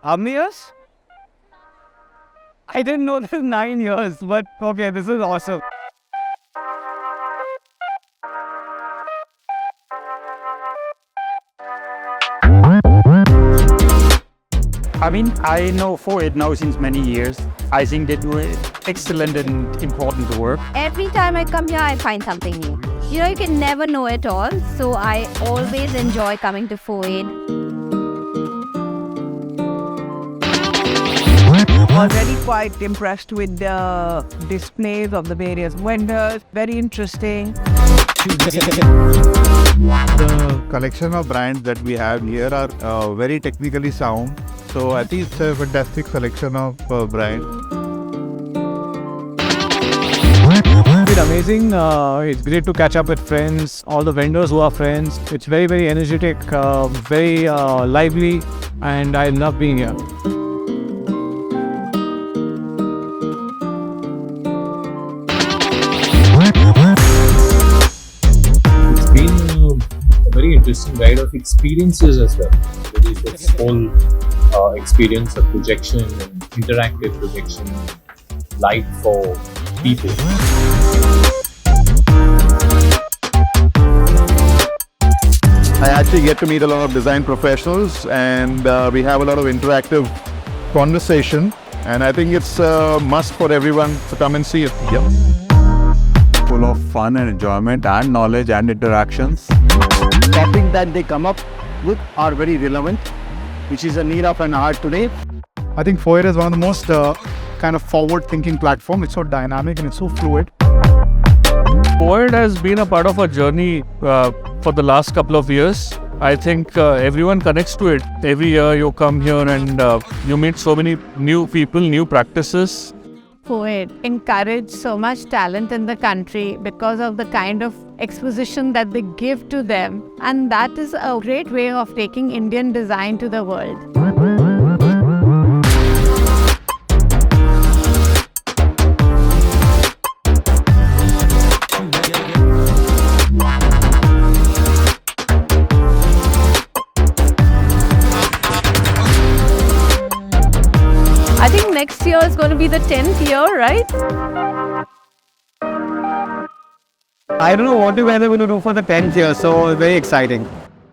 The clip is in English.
How many years? I didn't know this is 9 years, but okay, this is awesome. I mean, I know FOAID now since many years. I think they do excellent and important work. Every time I come here, I find something new. You can never know it all. So I always enjoy coming to FOAID. Already quite impressed with the displays of the various vendors. Very interesting. The collection of brands that we have here are very technically sound. So I think it's a fantastic selection of brands. It's been amazing. It's great to catch up with friends, all the vendors who are friends. It's very, very energetic, very lively, and I love being here. It's been a very interesting ride of experiences as well. There is this whole experience of projection and interactive projection, light for people. I actually get to meet a lot of design professionals, and we have a lot of interactive conversation, and I think it's a must for everyone to come and see it. Yep. Full of fun and enjoyment and knowledge and interactions. Topics that they come up with are very relevant, which is a need of an hour today. I think FOAID is one of the most kind of forward-thinking platform. It's so dynamic and it's so fluid. FOAID has been a part of our journey for the last couple of years. I think everyone connects to it. Every year you come here and you meet so many new people, new practices. FOAID encourage so much talent in the country because of the kind of exposition that they give to them, and that is a great way of taking Indian design to the world. I think next year is going to be the 10th year, right? I don't know what you guys are going to do for the 10th year, so very exciting.